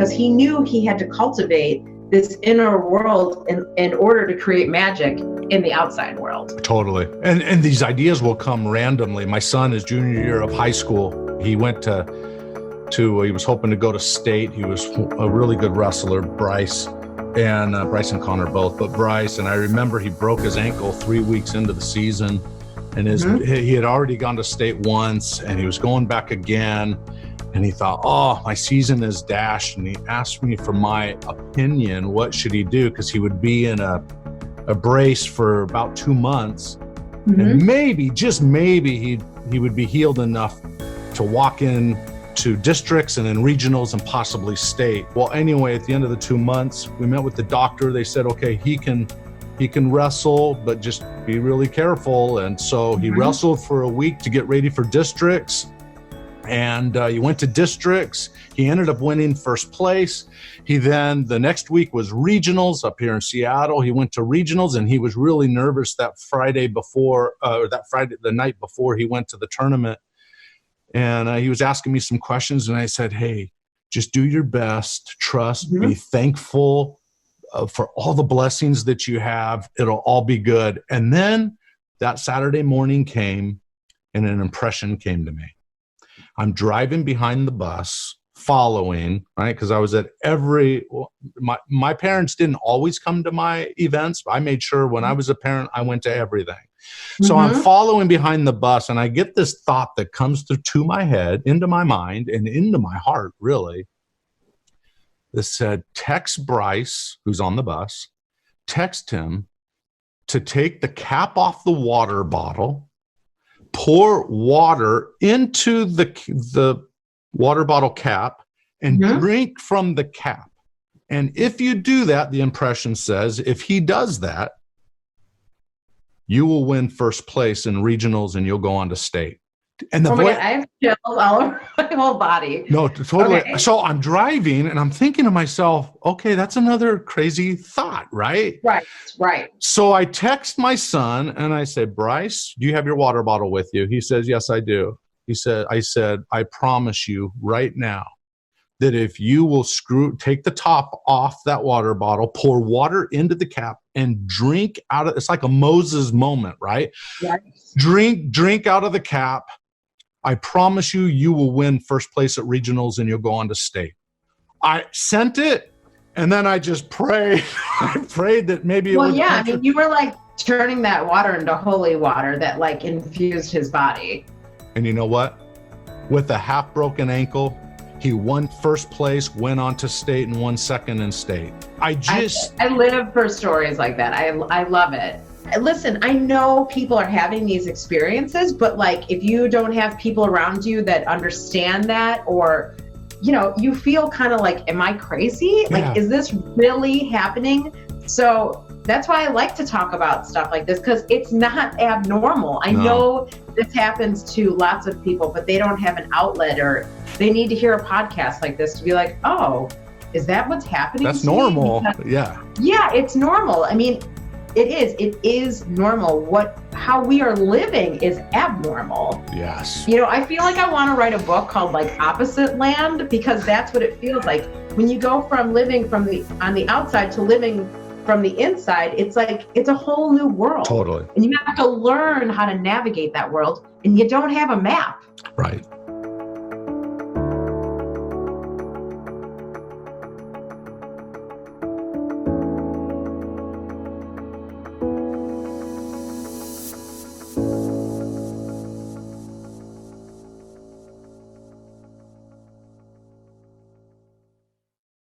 because he knew he had to cultivate this inner world in order to create magic in the outside world. Totally. And these ideas will come randomly. My son, his junior year of high school, he went he was hoping to go to state. He was a really good wrestler, Bryce, and Bryce and Connor both, but Bryce. And I remember he broke his ankle 3 weeks into the season, and he had already gone to state once, and he was going back again. And he thought, oh, my season is dashed. And he asked me for my opinion. What should he do? Because he would be in a brace for about 2 months. And maybe, just maybe, he would be healed enough to walk in to districts and then regionals and possibly state. Well, anyway, at the end of the 2 months, we met with the doctor. They said, okay, he can wrestle, but just be really careful. And so he wrestled for a week to get ready for districts. And he went to districts. He ended up winning first place. He then, the next week was regionals up here in Seattle. He went to regionals, and he was really nervous that Friday before, the night before he went to the tournament. And he was asking me some questions, and I said, hey, just do your best, trust, be thankful for all the blessings that you have. It'll all be good. And then that Saturday morning came, and an impression came to me. I'm driving behind the bus, following, right? Because I was at my parents didn't always come to my events. I made sure when I was a parent, I went to everything. So I'm following behind the bus, and I get this thought that comes to my head, into my mind, and into my heart, really. That said, text Bryce, who's on the bus, text him to take the cap off the water bottle, pour water into the water bottle cap, and drink from the cap. And if you do that, the impression says, if he does that, you will win first place in regionals and you'll go on to state. And I have chills all over my whole body. No, totally. Okay. So I'm driving and I'm thinking to myself, okay, that's another crazy thought, right? Right. So I text my son and I say, Bryce, do you have your water bottle with you? He says, yes, I do. I said, I promise you right now that if you will take the top off that water bottle, pour water into the cap, and drink out of, it's like a Moses moment, right? Yes. Drink out of the cap. I promise you, you will win first place at regionals and you'll go on to state. I sent it, and then I just prayed. I prayed that maybe it would. Well, yeah, I mean, you were like turning that water into holy water that like infused his body. And you know what? With a half-broken ankle, he won first place, went on to state, and won second in state. I live for stories like that. I love it. Listen, I know people are having these experiences, but like if you don't have people around you that understand that, or, you know, you feel kind of like, am I crazy? Yeah. Like, is this really happening? So that's why I like to talk about stuff like this, because it's not abnormal. I know this happens to lots of people, but they don't have an outlet, or they need to hear a podcast like this to be like, oh, is that what's happening? That's normal. Yeah, it's normal. I mean, it is normal. How we are living is abnormal. Yes. You know, I feel like I want to write a book called like Opposite Land, because that's what it feels like when you go from living on the outside to living from the inside. It's like, it's a whole new world. Totally. And you have to learn how to navigate that world, and you don't have a map. Right.